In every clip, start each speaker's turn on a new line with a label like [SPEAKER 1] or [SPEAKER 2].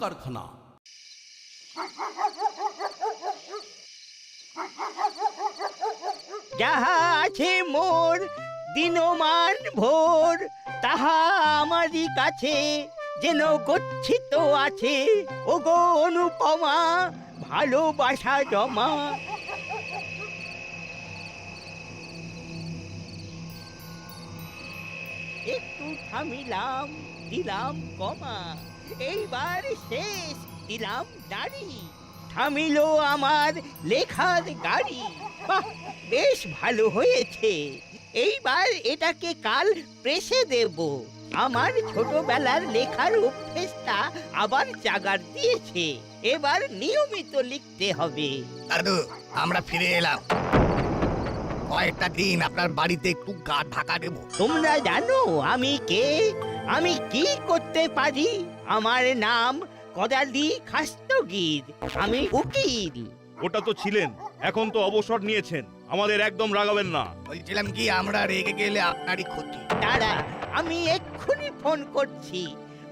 [SPEAKER 1] কারখানা।
[SPEAKER 2] যাহা আছে মোর দিনমান ভোর, তাহা আমারই কাছে যেন গচ্ছিত আছে। ওগো অনুপমা, ভালোবাসা জমা। একটু থামিলাম, দিলাম কমা, এইবার শেষ, দিলাম দাড়ি। থামিল আমার লেখার গাড়ি। বাহ, বেশ ভালো হয়েছে। এইবার এটাকে কাল প্রেসে দেব। আমার ছোটবেলার লেখার অভ্যেসটা আবার জাগার দিয়েছে। এবার নিয়মিত লিখতে হবে।
[SPEAKER 3] দাদু, আমরা ফিরে এলাম। কয়েকটা দিন আপনার বাড়িতে একটু গা ঢাকা দেব।
[SPEAKER 2] তোমরা জানো আমি কে, আমি কি করতে পারি? আমার নাম কদালি খাস্তগির, আমি উকিল।
[SPEAKER 4] ওটা তো ছিলেন, এখন তো অবসর নিয়েছেন। আমাদের একদম রাগাবেন না।
[SPEAKER 3] বলছিলাম কি, আমরা রেগে গেলে আপনারই ক্ষতি।
[SPEAKER 2] দাঁড়া, আমি এক্ষুনি ফোন করছি।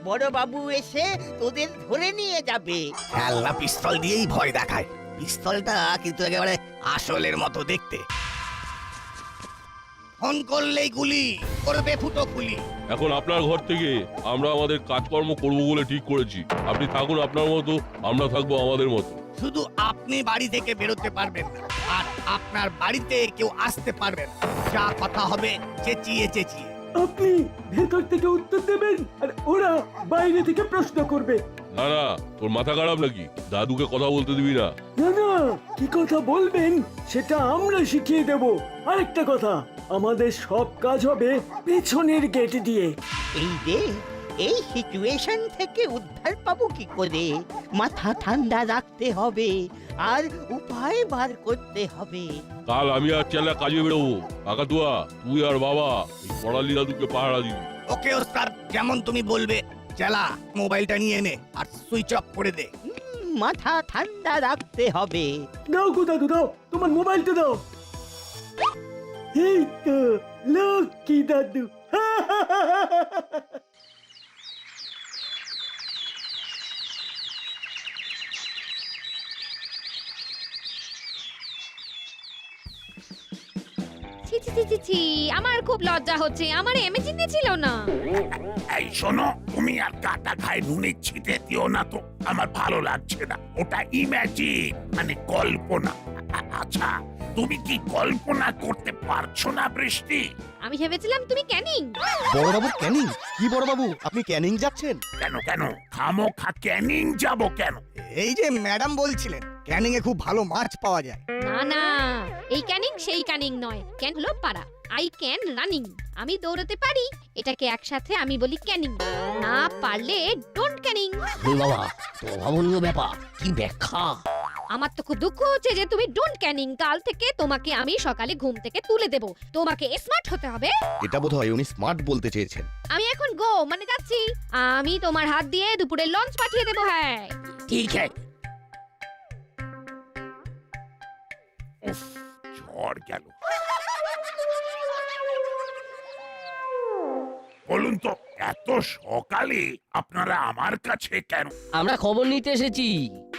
[SPEAKER 2] বড়বাবু এসে তোদের ধরে নিয়ে যাবে।
[SPEAKER 3] খেলনা পিস্তল দিয়েই ভয় দেখায়। পিস্তলটা কিন্তু একেবারে আসলের মতো দেখতে। ফোন করলেই গুলি করবে ফুটো ফুলি।
[SPEAKER 5] এখন আপনার ঘর থেকে আমরা আমাদের কাজকর্ম করব বলে ঠিক করেছি। আপনি থাকুন আপনার মতো, আমরা থাকবো আমাদের মতো।
[SPEAKER 3] শুধু আপনি বাড়ি থেকে বেরোতে পারবেন না, আর আপনার বাড়িতে কেউ আসতে পারবে না। যা কথা হবে চেঁচিয়ে চেঁচিয়ে।
[SPEAKER 6] আপনি ভেতর থেকে উত্তর দেবেন আর ওরা বাইরে থেকে প্রশ্ন করবে।
[SPEAKER 5] না না, তোর মাথা খারাপ নাকি? দাদুকে কথা বলতে দিবি না?
[SPEAKER 6] না না, কি কথা বলবেন সেটা আমরা শিখিয়ে দেব। আরেকটা কথা, আমাদের সব কাজ হবে পেছনের গেট দিয়ে।
[SPEAKER 2] এই রে, এই সিচুয়েশন থেকে উদ্ধার পাবো কি করে? মাথা ঠান্ডা রাখতে হবে আর উপায় বার করতে হবে।
[SPEAKER 5] কাল আমি আর চেলা কাজে বেরোবো। কাকাতুয়া, তুই আর বাবা এই পড়ালি দাদুকে পাহারা দিবি।
[SPEAKER 3] ওকে ওস্তাদ, যেমন তুমি বলবে। চালা, মোবাইলটা নিয়ে নে আর সুইচ অফ করে দে।
[SPEAKER 2] মাথা ঠান্ডা রাখতে হবে।
[SPEAKER 6] দাও গো দাদু, দাও তোমার মোবাইলটা দাও। এই তো লক্ষ্মী দাদু।
[SPEAKER 7] ছি ছি ছি ছি ছি, আমার খুব লজ্জা হচ্ছে। আমার এমএচিনে ছিল না।
[SPEAKER 8] এই শোনো, তুমি আর কাটা খায় নুনে ছিটে দিও না তো, আমার ভালো লাগছে না। ওটা ইম্যাজিন, মানে কল্পনা। আচ্ছা, তুমি কি কল্পনা করতে পারছো না বৃষ্টি?
[SPEAKER 7] আমি ভেবেছিলাম তুমি ক্যানিং।
[SPEAKER 9] বড়বাবু ক্যানিং? কি বড়বাবু, আপনি ক্যানিং যাচ্ছেন?
[SPEAKER 8] কেন কেন খামোখা ক্যানিং যাব কেন?
[SPEAKER 3] এই যে ম্যাডাম বলছিলেন ক্যানিং এ খুব ভালো মাছ পাওয়া যায়।
[SPEAKER 7] না না, এই ক্যানিং সেই ক্যানিং নয়। ক্যান হলো পারা, আই ক্যান রানিং। আমি দৌড়তে পারি, এটাকে একসাথে আমি বলি ক্যানিং। না পারলে ডোন্ট ক্যানিং।
[SPEAKER 9] বাবা, তো অভাবনীয় ব্যাপার, কি ব্যাখ্যা?
[SPEAKER 7] আমার তো খুব দুঃখ হচ্ছে যে তুমি ডোন্ট ক্যানিং। কাল থেকে তোমাকে আমি সকালে ঘুম থেকে তুলে দেব। তোমাকে স্মার্ট হতে হবে।
[SPEAKER 9] এটা বোধহয় উনি স্মার্ট বলতে চেয়েছেন।
[SPEAKER 7] আমি এখন গো মানে যাচ্ছি। আমি তোমার হাত দিয়ে দুপুরে লঞ্চ পাঠিয়ে দেবো। হ্যাঁ
[SPEAKER 8] ঠিক আছে। উফ, ঝড় গেল। বলুন তো, এত সকালে আপনারা আমার কাছে কেন?
[SPEAKER 10] আমরা খবর নিতে এসেছি।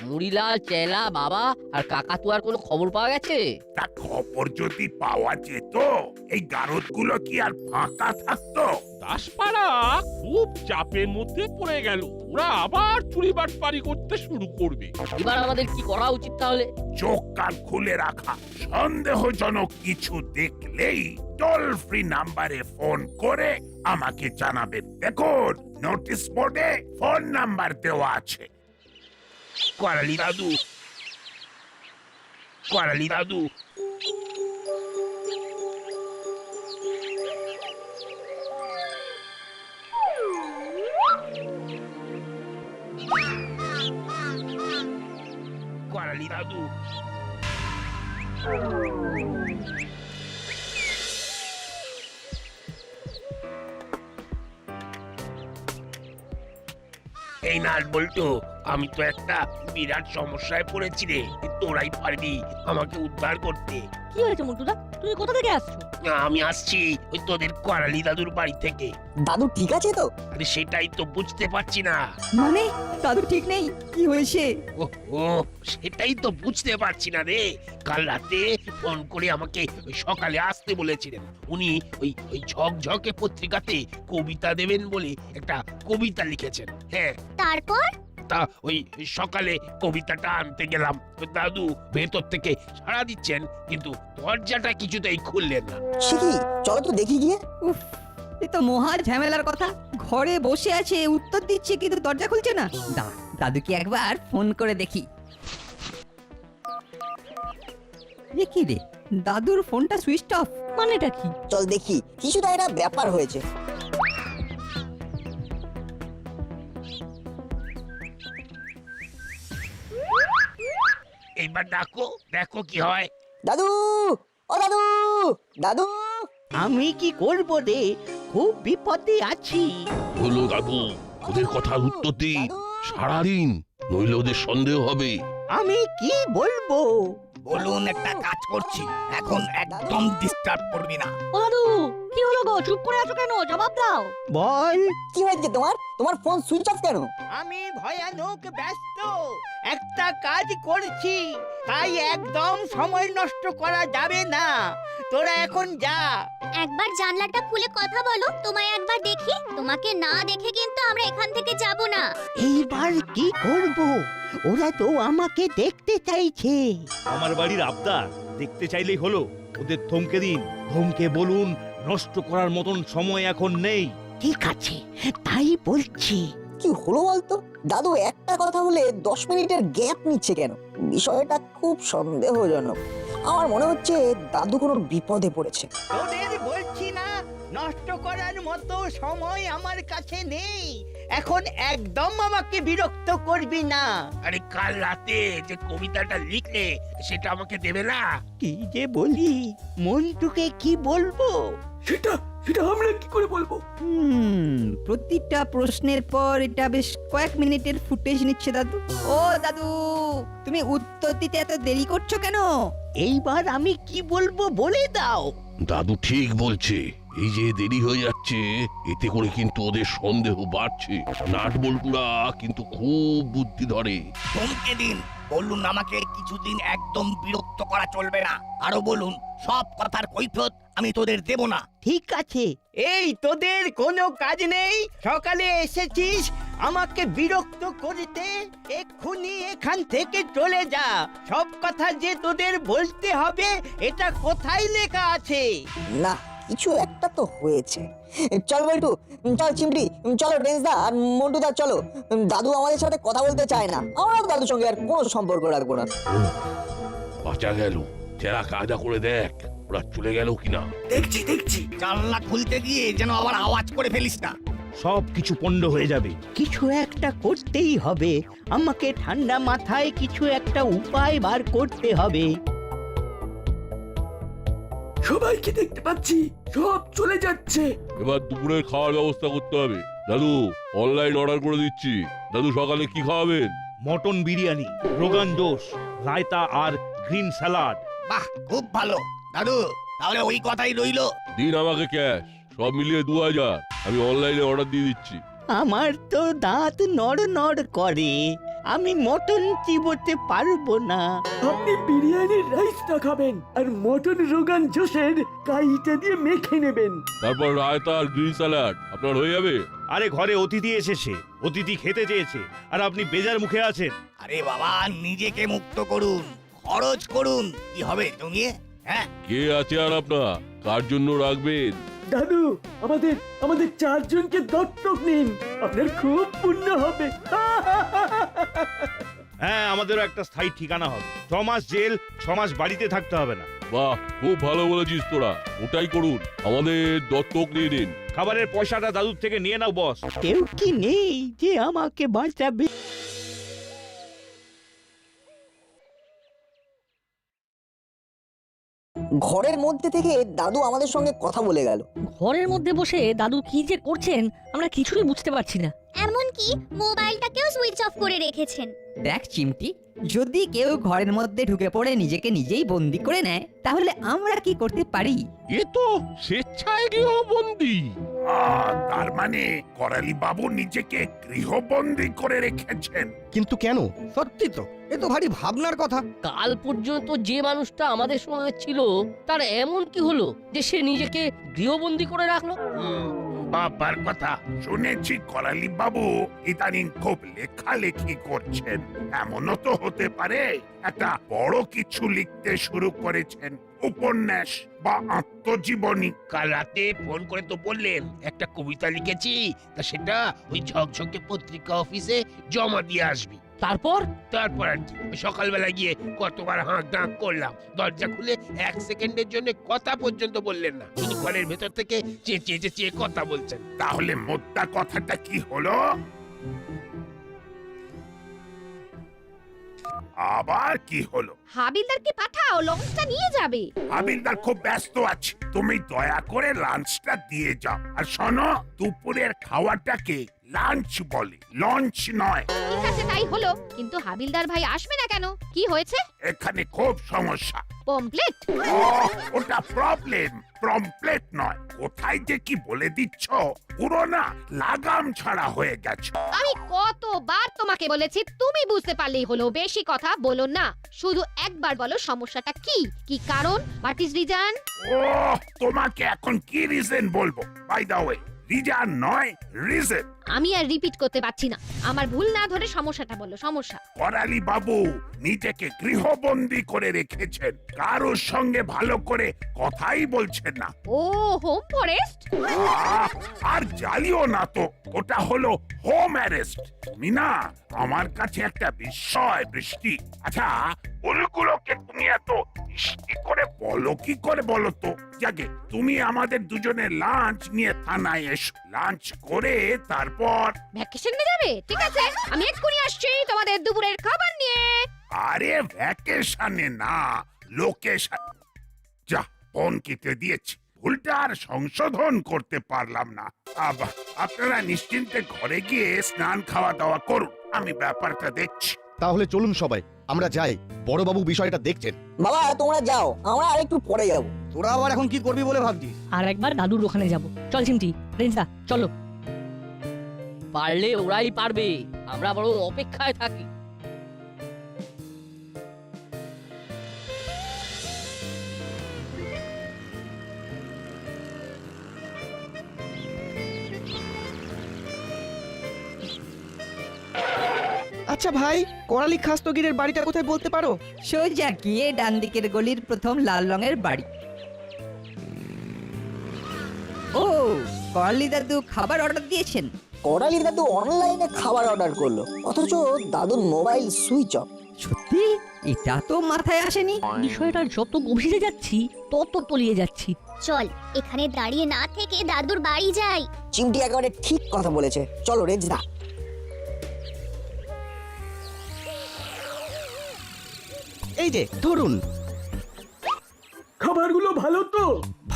[SPEAKER 10] মুড়িলাল, চেলা, বাবা আর কাকাতুয়ার কোনো খবর পাওয়া গেছে?
[SPEAKER 8] তা খবর যদি পাওয়া যেত, এই গারদগুলো কি আর ফাঁকা থাকতো?
[SPEAKER 11] দাসপাড়া খুব চাপের মধ্যে পড়ে গেল। ওরা আবার চুরি বাটপারি করতে শুরু করবে।
[SPEAKER 10] এবার আমাদের কি করা উচিত তাহলে?
[SPEAKER 8] চোখ কান খুলে রাখা। সন্দেহজনক কিছু দেখলেই টোল ফ্রি নাম্বারে ফোন করে আমাকে জানাবেন। দেখুন, নোটিশ বোর্ডে ফোন নাম্বার দেওয়া আছে। করালি দাদু, করালি দাদু। করালি দাদু। এই নাট বল্টু, আমি তো একটা বিরাট সমস্যায় পড়েছি রে। তোরাই পারবি আমাকে উদ্ধার করতে।
[SPEAKER 10] কি হয়েছে মন্টুদা, তুমি কোথা থেকে আসছো?
[SPEAKER 8] আমি আসছি ওই তোদের করালি দাদুর বাড়ি থেকে।
[SPEAKER 9] দাদু ঠিক আছে তো?
[SPEAKER 8] আরে সেটাই তো বুঝতে পারছি না।
[SPEAKER 9] মানে দাদু ঠিক নেই, কি হয়েছে?
[SPEAKER 8] ও সেটাই তো বুঝতে পারছি না রে। কাল রাতে ফোন করে আমাকে ওই সকালে আসতে বলেছিলেন। উনি ওই ওই ঝকঝকে পত্রিকাতে কবিতা দেবেন বলে একটা কবিতা লিখেছেন। হ্যাঁ,
[SPEAKER 7] তারপর
[SPEAKER 8] তা ওই সকালে কবিতাটা আনতে গেলাম, তো দাদু ভেতর থেকে সাড়া দিচ্ছেন, কিন্তু দরজাটা কিছুতেই খুললেন না।
[SPEAKER 9] সে কি, চলো তো দেখি গিয়ে। উফ, এ তো মহা ঝামেলার কথা। ঘরে বসে আছে, উত্তর দিচ্ছে কিন্তু দরজা খুলছে না। দাদুকে একবার ফোন করে দেখি। দেখি রে, দাদুর ফোনটা সুইচ অফ, মানেটা কি?
[SPEAKER 1] চল দেখি, কিছুটা একটা ব্যাপার হয়েছে।
[SPEAKER 8] এইবার ডাকো, দেখো কি হয়।
[SPEAKER 1] দাদু, ও দাদু, দাদু।
[SPEAKER 2] আমি কি করব রে, খুব বিপদে আছি।
[SPEAKER 5] হলো দাদু, ওদের কথার উত্তর দিই সারাদিন, নইলে ওদের সন্দেহ হবে।
[SPEAKER 2] আমি কি বলবো?
[SPEAKER 3] বলুন, একটা কাজ করছি, এখন একদম ডিস্টার্ব করবি না।
[SPEAKER 10] ও দাদু, কি হলো গো, চুপ করে আছো কেন? জবাব দাও।
[SPEAKER 2] বল।
[SPEAKER 1] কি হয়েছে তোমার? তোমার ফোন সুইচ অফ কেন?
[SPEAKER 2] আমি ভয়ানক ব্যস্ত, একটা কাজ করছি, তাই একদম সময় নষ্ট করা যাবে না। তোরা এখন যা।
[SPEAKER 7] একবার জানলাটা খুলে কথা বলো, তোমায় একবার দেখি। তোমাকে না দেখে কিন্তু আমরা এখান থেকে যাব না।
[SPEAKER 2] এইবার কি করব? ওরা তো আমাকে দেখতে চাইছে।
[SPEAKER 4] আমার বাড়ির আবদার দেখতে চাইলেই হলো। ওদের থমকে দিন, থমকে বলুন নষ্ট করার মতন সময় এখন নেই।
[SPEAKER 2] ঠিক আছে, তাই বলছি।
[SPEAKER 1] কি হলো বলতো? দাদু একটা কথা বলে 10 মিনিটের গ্যাপ নিচ্ছে কেন? বিষয়টা খুব সন্দেহজনক। আমার মনে হচ্ছে দাদু কোনো বিপদে পড়েছে।
[SPEAKER 2] তোদের বলছি না, নষ্ট করার মতো সময় আমার কাছে নেই। এখন একদম আমাকে বিরক্ত করবি না।
[SPEAKER 8] আরে কাল রাতে যে কবিতাটা লিখলে সেটা আমাকে দেবে না?
[SPEAKER 2] কি যে বলি, মন্টুকে কি বলবো?
[SPEAKER 6] সেটা সেটা আমরা কি করে বলবো?
[SPEAKER 9] প্রতিটা প্রশ্নের পর এটা বেশ কয়েক মিনিটের ফুটেজ নিচ্ছে দাদু। ও দাদু, তুমি উত্তর দিতে এত দেরি করছো কেন?
[SPEAKER 2] এইবার আমি কি বলবো বলে দাও।
[SPEAKER 5] দাদু ঠিক বলছে, এই যে দেরি হয়ে যাচ্ছে, এতে করে কিন্তু ওদের সন্দেহ বাড়ছে। নাট বল্টুরা কিন্তু খুব বুদ্ধি ধরে।
[SPEAKER 3] থমকে দিন, বলুন আমাকে কিছুদিন একদম বিরক্ত করা চলবে না। আরো বলুন, সব কথার কৈফিয়ত আমি তোদের দেব না।
[SPEAKER 2] ঠিক আছে, এই তোদের কোনো কাজ নেই, সকালে এসেছিস আমাকে বিরক্ত করতে, এক্ষুনি এখান থেকে চলে যা। সব কথা যে তোদের বলতে হবে এটা কোথায় লেখা আছে?
[SPEAKER 1] না, কিছু একটা তো হয়েছে। চল বল্টু, চল চিমটি, চলো রেঞ্জদা আর মন্টুদা চলো। দাদু আমাদের সাথে কথা বলতে চায় না, আমরা দাদুর সঙ্গে আর কোনো সম্পর্ক রাখবো না।
[SPEAKER 5] বাঁচা গেল, যারা কায়দা করে দেখ ওরা চলে গেল কিনা।
[SPEAKER 6] দেখছি দেখছি।
[SPEAKER 3] জানলা খুলতে গিয়ে যেন আবার আওয়াজ করে ফেলিস না।
[SPEAKER 4] সব কিছু পণ্ড হয়ে যাবে।
[SPEAKER 2] কিছু একটা করতেই হবে, আমাকে ঠান্ডা মাথায় কিছু একটা উপায় বার করতে হবে।
[SPEAKER 6] সবাইকে দেখতে পাচ্ছি, সব চলে যাচ্ছে।
[SPEAKER 5] এবার দুপুরের খাওয়ার ব্যবস্থা করতে হবে। দাদু অনলাইন অর্ডার করে দিচ্ছি। দাদু সকালে কি খাওয়াবেন?
[SPEAKER 4] মটন বিরিয়ানি, রোগান জোশ, রায়তা আর গ্রিন স্যালাড।
[SPEAKER 3] বাহ, খুব ভালো দাদু, তাহলে ওই কথাই রইলো।
[SPEAKER 5] দিন আমাকে ক্যাশ, সব মিলিয়ে 2000। আমি অনলাইনে অর্ডার দিয়ে দিচ্ছি।
[SPEAKER 2] আমার তো দাঁত নড় নড় করে, আমি মটন চিবোতে পারবো না।
[SPEAKER 6] আপনি বিরিয়ানির রাইসটা খাবেন আর মটন রোগান জোশের কাইটা দিয়ে মেখে নেবেন।
[SPEAKER 5] তারপর রায়তা আর গ্রিন স্যালাড আপনার হয়ে যাবে।
[SPEAKER 4] আরে ঘরে অতিথি এসেছে, অতিথি খেতে চেয়েছে, আর আপনি বেজার মুখে আছেন।
[SPEAKER 3] আরে বাবা, নিজেকে মুক্ত করুন, খরচ করুন, কি হবে জমিয়ে? হ্যাঁ,
[SPEAKER 5] কে আছে আর আপনার, কার জন্য রাখবেন?
[SPEAKER 6] দাদু, আমাদের আমাদের 4 জনকে দত্তক নিন, আপনার খুব পুণ্য হবে।
[SPEAKER 4] হ্যাঁ, আমাদেরও একটা স্থায়ী ঠিকানা হবে। 6 মাস জেল, 6 মাস বাড়িতে থাকতে হবে না।
[SPEAKER 5] বাহ, খুব ভালো বলেছিস তোরা, ওটাই করুন, আমাদের দত্তক নিয়ে নিন।
[SPEAKER 4] খাবারের পয়সাটা দাদুর থেকে নিয়ে নাও বস।
[SPEAKER 2] কেউ কি নেই যে আমাকে বাঁচাবে?
[SPEAKER 1] ঘরের মধ্যে থেকে দাদু আমাদের সঙ্গে কথা বলে গেল।
[SPEAKER 10] ঘরের মধ্যে বসে দাদু কি যে করছেন আমরা কিছুই বুঝতে পারছি না।
[SPEAKER 12] এমনকি মোবাইলটাকেও সুইচ অফ করে রেখেছেন।
[SPEAKER 9] দেখ চিমটি, যদি কেউ ঘরের মধ্যে ঢুকে পড়ে নিজেকে নিজেই বন্দি করে নেয় তাহলে আমরা কি করতে পারি?
[SPEAKER 11] এ তো স্বেচ্ছায় গৃহবন্দী।
[SPEAKER 8] তার মানে করালি বাবু নিজেকে গৃহবন্দী করে রেখেছেন।
[SPEAKER 3] কিন্তু কেন? সত্যি তো, এ তো ভারী ভাবনার কথা।
[SPEAKER 10] কাল পর্যন্ত যে মানুষটা আমাদের সঙ্গে ছিল তার এমন কি হলো যে সে নিজেকে গৃহবন্দী করে রাখলো?
[SPEAKER 8] বাবার কথা শুনেছি করালি বাবু ইদানিং খুব লেখালেখি করছেন। এমনও তো হতে পারে একটা বড় কিছু লিখতে শুরু করেছেন, উপন্যাস বা আত্মজীবনী।
[SPEAKER 13] কাল রাতে ফোন করে তো বললেন একটা কবিতা লিখেছি, তা সেটা ওই ঝকঝকে পত্রিকা অফিসে জমা দিয়ে আসবি।
[SPEAKER 10] তারপর
[SPEAKER 13] তারপর আর কি, সকালবেলা গিয়ে কতবার হাঁক ডাক করলাম, দরজা খুলে 1 সেকেন্ডের জন্য কথা পর্যন্ত বললেন না, শুধু ঘরের ভেতর থেকে চেঁচিয়ে চেঁচিয়ে কথা বলছেন।
[SPEAKER 8] তাহলে মোদ্দা কথাটা কি হলো? আবার কি হলো?
[SPEAKER 7] হাবিলদারকে পাঠাও, লঞ্চটা নিয়ে যাবে।
[SPEAKER 8] হাবিলদার খুব ব্যস্ত আছে, তুমি দয়া করে লাঞ্চটা দিয়ে যাও। আর শোনো, দুপুরের খাওয়াটাকে লাঞ্চ বলে, লঞ্চ নয়।
[SPEAKER 7] ঠিক আছে তাই হলো, কিন্তু হাবিলদার ভাই আসবে না কেন? কি হয়েছে?
[SPEAKER 8] এখানে খুব সমস্যা।
[SPEAKER 7] পমপ্লেট?
[SPEAKER 8] ওটা প্রবলেম, প্রমপ্লেট নয়। কোথায় যে কি বলে দিচ্ছ, পুরো না লাগাম ছাড়া হয়ে গেছে।
[SPEAKER 7] আমি কতবার তোমাকে বলেছি তুমি বুঝতে পারলেই হলো, বেশি কথা বলো না। শুধু একবার বলো সমস্যাটা কি, কি কারণ, হোয়াট ইজ রিজন?
[SPEAKER 8] তোমাকে এখন কি রিজন বলবো? বাই দা ওয়ে, রিজন নয়, রিজন।
[SPEAKER 7] আমি আর রিপিট করতে পারছি না, আমার ভুল না ধরে সমস্যাটা বলো। সমস্যা?
[SPEAKER 8] করালি বাবু নিজেকে গৃহবন্দী করে রেখেছেন, কারোর সঙ্গে ভালো করে কথাই বলছেন না।
[SPEAKER 7] ও হোম ফরেস্ট?
[SPEAKER 8] আর জ্বালিও না তো, ওটা হলো হোম অ্যারেস্ট। তুমি না আমার কাছে একটা বিস্ময়, বৃষ্টি। আচ্ছা, ওগুলোকে তুমি এত মিষ্টি করে বলো কি করে বলো তো? যাকে তুমি আমাদের দুজনের লাঞ্চ নিয়ে থানায় এসো, লাঞ্চ করে তারপর
[SPEAKER 7] ভ্যাকেশনে যাবে? ঠিক আছে, আমি এক্ষুনি আসছি তোমাদের দুপুরের খাবার নিয়ে।
[SPEAKER 8] আরে ভ্যাকেশনে না, লোকেশন। যা, ফোন কেটে দিয়েছি, ভুলটা আর সংশোধন করতে পারলাম না। আপনারা নিশ্চিন্তে ঘরে গিয়ে স্নান খাওয়া দাওয়া করুন, আমি ব্যাপারটা দেখছি।
[SPEAKER 3] তাহলে চলুন সবাই, আমরা যাই। বড়বাবু বিষয়টা দেখছেন।
[SPEAKER 1] বাবা তোমরা যাও, আমরা আরেকটু পরে যাব।
[SPEAKER 3] তোরা আবার এখন কি করবি বলে ভাবছিস?
[SPEAKER 9] আর একবার দাদুর ওখানে যাব। চল চিমটি, রেঞ্জা চলো।
[SPEAKER 10] পারলে ওরাই পারবে, আমরা বরং অপেক্ষায় থাকি।
[SPEAKER 3] আচ্ছা ভাই, করালি খাস্তগিরের বাড়িটা কোথায় বলতে পারো?
[SPEAKER 9] সোজা গিয়ে ডান দিকের গলির প্রথম লাল রঙের বাড়ি। ও, করালি দাদু খাবার অর্ডার দিয়েছেন?
[SPEAKER 1] করালি দাদু অনলাইনে খাবার অর্ডার করলো, অথচ দাদুর মোবাইল সুইচ অফ।
[SPEAKER 9] সত্যি? এটা তো মাথায় আসেনি।
[SPEAKER 10] বিষয়টা যত গভীরে যাচ্ছি তত তলিয়ে যাচ্ছি।
[SPEAKER 12] চল এখানে দাঁড়িয়ে না থেকে দাদুর বাড়ি যাই।
[SPEAKER 1] চিমটি একেবারে ঠিক কথা বলেছে, চলো রেঞ্জদা।
[SPEAKER 3] এই যে ধরুন।
[SPEAKER 6] খাবারগুলো ভালো তো?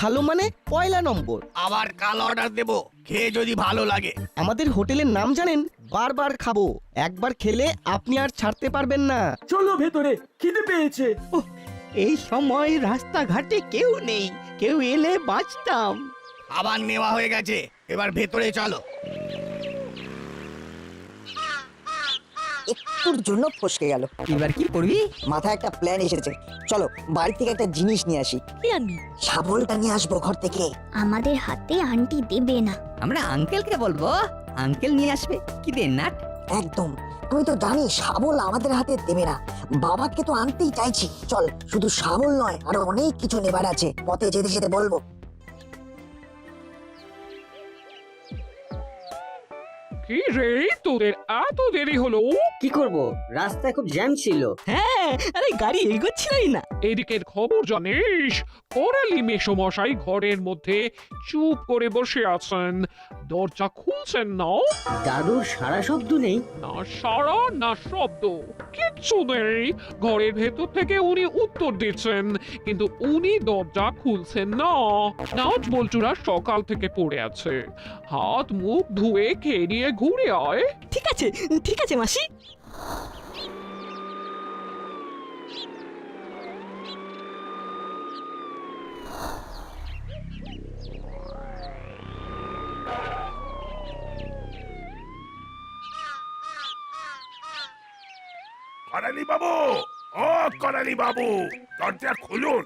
[SPEAKER 3] ভালো মানে পয়লা নম্বর। আবার কাল অর্ডার দেব, খেয়ে যদি ভালো লাগে। আমাদের হোটেলের নাম জানেন? বারবার খাবো, একবার খেলে আপনি আর ছাড়তে পারবেন না।
[SPEAKER 6] চলো ভেতরে, খিদে পেয়েছে।
[SPEAKER 2] এই সময় রাস্তাঘাটে কেউ নেই, কেউ এলে বাঁচতাম।
[SPEAKER 3] আবার নেওয়া হয়ে গেছে, এবার ভেতরে চলো।
[SPEAKER 1] একটুর জন্য ফসকে গেল।
[SPEAKER 9] এবার কি করবি?
[SPEAKER 1] মাথায় একটা প্ল্যান এসেছে, চলো বাড়ি থেকে একটা জিনিস নিয়ে আসি।
[SPEAKER 9] কি আনবি?
[SPEAKER 1] শাবলটা নিয়ে আসবো ঘর থেকে।
[SPEAKER 12] আমাদের হাতে আন্টি দেবে না।
[SPEAKER 9] আমরা আঙ্কেলকে বলবো, আঙ্কেল নিয়ে আসবে। কি দে নাট?
[SPEAKER 1] একদম, তুমি তো জানি শাবল আমাদের হাতে দেবে না। বাবাকে তো আনতেই চাইছি। চল, শুধু শাবল নয়, আরো অনেক কিছু নেবার আছে, পথে যেতে যেতে বলবো।
[SPEAKER 11] কি রে, তোদের এত দেরি হলো?
[SPEAKER 14] কি করব, রাস্তায় খুব জ্যাম ছিল।
[SPEAKER 9] হ্যাঁ, আরে গাড়ি এগোচ্ছিলই না।
[SPEAKER 11] এদিকের খবর জানিস? করালি মেসমশাই ঘরের মধ্যে চুপ করে বসে আছেন, দরজা খুলছেন না।
[SPEAKER 14] দাদুর সারা শব্দ নেই।
[SPEAKER 11] না সাড়া না শব্দ, কিচ্ছু নেই। ঘরের ভেতর থেকে উনি উত্তর দিচ্ছেন, কিন্তু উনি দরজা খুলছেন না। নাচ বল্টুরা সকাল থেকে পড়ে আছে, হাত মুখ ধুয়ে খেয়ে নিয়ে ঘুরে আয়।
[SPEAKER 9] ঠিক আছে মাসি।
[SPEAKER 8] করালি বাবু, ও করালি বাবু, দরজা খুলুন।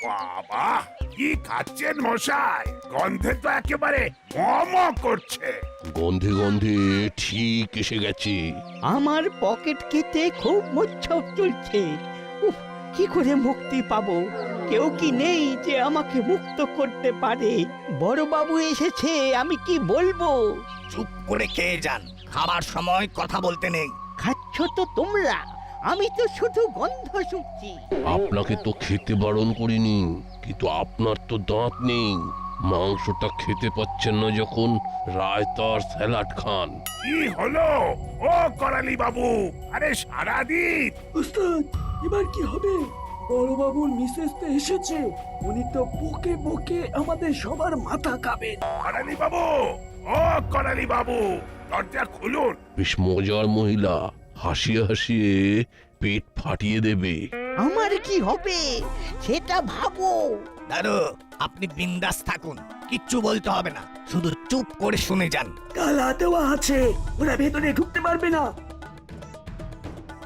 [SPEAKER 8] বাবা, কি খাচ্ছেন মশাই? গন্ধে তো একেবারে মম করছে।
[SPEAKER 5] গন্ধে গন্ধে ঠিক এসে গেছে।
[SPEAKER 2] আমার পকেট কেটে খুব মোচ্ছব চলছে। উফ, কি করে মুক্তি পাবো? কেউ কি নেই যে আমাকে মুক্ত করতে পারে? বড়বাবু এসেছে, আমি কি বলবো?
[SPEAKER 3] চুপ করে খেয়ে যান, খাবার সময় কথা বলতে নেই।
[SPEAKER 2] খাচ্ছ তো তোমরা, আমি তো শুধু গন্ধ শুকছি।
[SPEAKER 5] আপনাকে তো খেতে বারণ করিনি, কিন্তু আপনার তো দাঁত নেই। মাংসটা খেতে পাচ্ছেন না যখন রায়তার স্যালাড খান।
[SPEAKER 8] কি হলো ও করালি বাবু? আরে সারাদিন
[SPEAKER 6] উস্তাদ, এবার কি হবে? বড়বাবুর মিসেস তো এসেছে, উনি তো বকে বকে আমাদের সবার মাথা খাবেন।
[SPEAKER 8] করালি বাবু, ও করালি বাবু, দরজা খুলুন।
[SPEAKER 5] বেশ মজার মহিলা, হাসিয়ে হাসিয়ে পেট ফাটিয়ে দেবে।
[SPEAKER 2] আমার কি হবে সেটা ভাবো।
[SPEAKER 3] দাদু, আপনি বিন্দাস থাকুন, কিচ্ছু বলতে হবে না, শুধু চুপ করে শুনে যান।
[SPEAKER 6] তালা দেওয়া আছে, ওরা ভেতরে ঢুকতে পারবে না।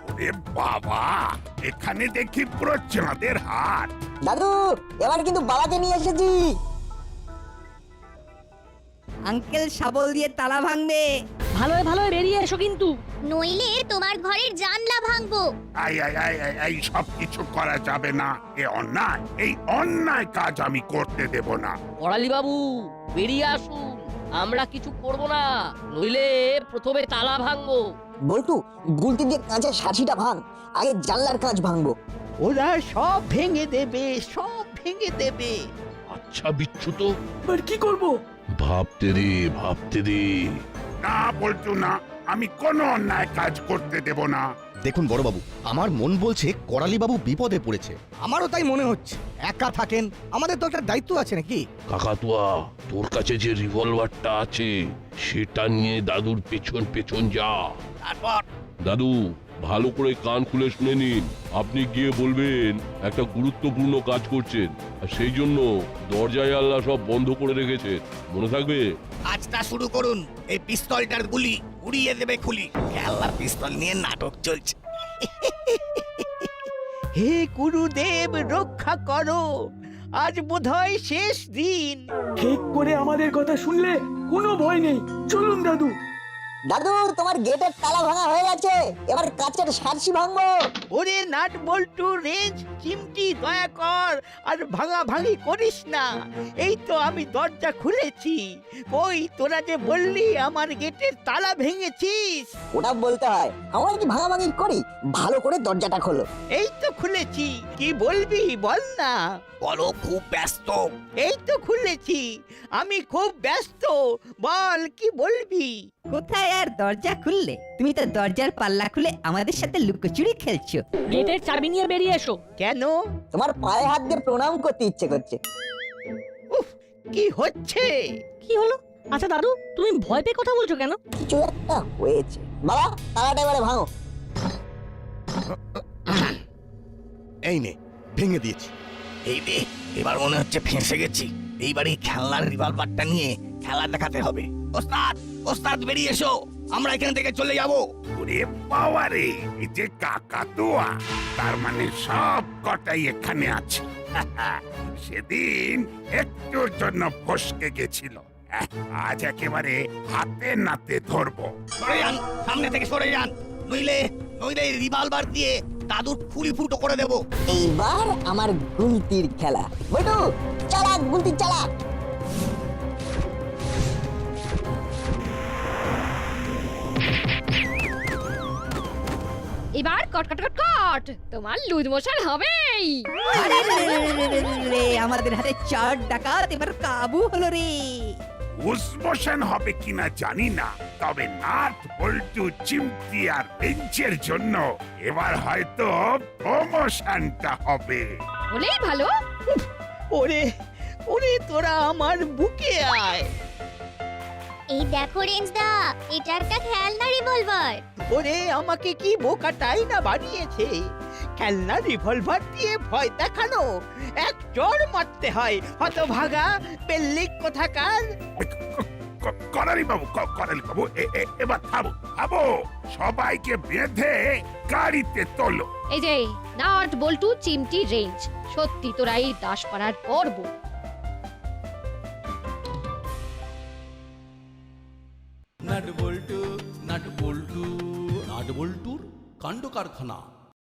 [SPEAKER 8] ওরে বাবা, এখানে দেখি পুরো চাঁদের হাট।
[SPEAKER 1] দাদু, এবার কিন্তু বাবাকে নিয়ে এসেছি।
[SPEAKER 9] আঙ্কেল শাবল দিয়ে তালা ভাঙবে।
[SPEAKER 10] ভালো বেরিয়ে এসো কিন্তু।
[SPEAKER 12] নইলে তোমার ঘরের জানলা ভাঙবো।
[SPEAKER 8] এই সব কিছু করা যাবে না, এ অন্যায়। এই অন্যায় কাজ আমি করতে দেব না।
[SPEAKER 10] করালি বাবু বেরিয়ে আসুন, আমরা কিছু করব না, নইলে প্রথমে তালা ভাঙবো।
[SPEAKER 1] বল্টু, গুলতি দিয়ে কাঁচের সাঁচিটা ভাঙ, আগে জানলার কাঁচ ভাঙবো।
[SPEAKER 2] ওরা সব ভেঙে দেবে, সব ভেঙে দেবে।
[SPEAKER 5] আচ্ছা বিচ্ছু, তো
[SPEAKER 6] এবার কি করব?
[SPEAKER 5] ভাবতে দে।
[SPEAKER 8] না বলতো না, আমি কোনো অন্যায় কাজ করতে দেব না।
[SPEAKER 3] দেখুন বড়বাবু, আমার মন বলছে করালি বাবু বিপদে পড়েছে। আমারও তাই মনে হচ্ছে। একা থাকেন, আমাদের তো একটা দায়িত্ব আছে নাকি?
[SPEAKER 5] কাকাতুয়া, তোর কাছে যে রিভলভারটা আছে সেটা নিয়ে দাদুর পেছন পেছন যা।
[SPEAKER 3] তারপর
[SPEAKER 5] দাদু, ভালো করে কান খুলে শুনে নিন। আপনি গিয়ে বলবেন একটা গুরুত্বপূর্ণ কাজ করছেন, আর সেই জন্য দরজায় আল্লাহ সব বন্ধ করে রেখেছেন। মনে থাকবে?
[SPEAKER 3] কাজটা শুরু করুন। এই পিস্তলটার গুলি উড়িয়ে দেবে খুলি। খেলনার পিস্তল নিয়ে নাটক চলছে।
[SPEAKER 2] হে গুরুদেব, রক্ষা করো, আজ বোধহয় শেষ দিন।
[SPEAKER 6] ঠিক করে আমাদের কথা শুনলে কোনো ভয় নেই। চলুন দাদু।
[SPEAKER 1] দাদু, তোমার গেটের তালা ভাঙা হয়ে গেছে, এবার কাঁচের সাঁচি ভাঙবো।
[SPEAKER 2] ওরে নাট বল্টু, রেঞ্জ, চিমটি, দয়া কর আর ভাঙাভাঙি করিস না। এই তো আমি দরজা খুলেছি। ওই তোরা যে বললি আমার গেটের তালা ভেঙেছিস।
[SPEAKER 1] ওটা বলতে হয়, আমরা কি ভাঙাভাঙি করি? ভালো করে দরজাটা খোলো।
[SPEAKER 2] এই তো খুলেছি, কি বলবি বল না।
[SPEAKER 3] বলো, খুব ব্যস্ত।
[SPEAKER 2] এই তো খুলেছি, আমি খুব ব্যস্ত, বল কি বলবি।
[SPEAKER 9] কোথায় আর দরজা খুললে? তুমি তো দরজার পাল্লা খুলে আমাদের সাথে লুকোচুরি খেলছো।
[SPEAKER 10] গেটের চাবি নিয়ে বেরিয়ে এসো।
[SPEAKER 2] কেন?
[SPEAKER 1] তোমার পায়ে হাত দিয়ে প্রণাম করতে ইচ্ছে করছে।
[SPEAKER 2] উফ, কি হচ্ছে?
[SPEAKER 10] কি হলো? আচ্ছা দাদু, তুমি ভয় পেয়ে কথা বলছো কেন?
[SPEAKER 1] কিছু একটা হয়েছে। বাবা, তালাটা এবারে ভাঙো।
[SPEAKER 3] এই নে, ভেঙে দিয়েছি। এই রে, এবার মনে হচ্ছে ফেঁসে গেছি। এইবারই খেলনার রিভলভারটা নিয়ে খেলা দেখাতে হবে। ওস্তাদ বেরিয়ে এসো, আমরা এখান থেকে চলে যাব।
[SPEAKER 8] ওরে বাবা রে, এই যে কাকাতুয়া, তার মানে সব কটাই এখানে আছে। সেদিন একটুর জন্য ফসকে গেছিল, আজ একেবারে হাতে নাতে ধরবো।
[SPEAKER 3] সরে যান, সামনে থেকে সরে যান, নইলে রিভলভার দিয়ে দাদুর ফুলি ফুটো করে দেব।
[SPEAKER 1] এইবার আমার গুলতির খেলা। বল্টু, চালাক গুলতি চালাক।
[SPEAKER 7] এবার কট কট কট কট, তোমার লুজ মোশন হবেই।
[SPEAKER 9] আমাদের হাতে 4 ডাকাত এবার কাবু হলো রে।
[SPEAKER 8] উসমোশন হবে কিনা জানি না, তবে নাট বল্টু, চিমটি আর বেঞ্চের জন্য এবার হয়তো প্রমোশনটা হবে।
[SPEAKER 7] বলেই ভালো।
[SPEAKER 2] ওরে ওরে, তোরা আমার বুকে আয়।
[SPEAKER 12] এই দেখো রেঞ্জদা, এটা একটা খেলনা রিভলভার।
[SPEAKER 2] ওরে আমাকে কি বোকাটাই না বানিয়েছে। খেলনা রিভলভার দিয়ে ভয় দেখানো, এক চড় মারতে হয় হতভাগা পেল্লিক কোথাকার।
[SPEAKER 8] করালি বাবু, করালি বাবু, এবার থামো থামো, সবাইকে বেঁধে গাড়িতে তোলো।
[SPEAKER 7] এই যে নাট বল্টু চিমটি রেঞ্জ, সত্যি তোরা এই দাসপাড়ার গর্ব।
[SPEAKER 15] নাট বল্টুর কাণ্ড কারখানা।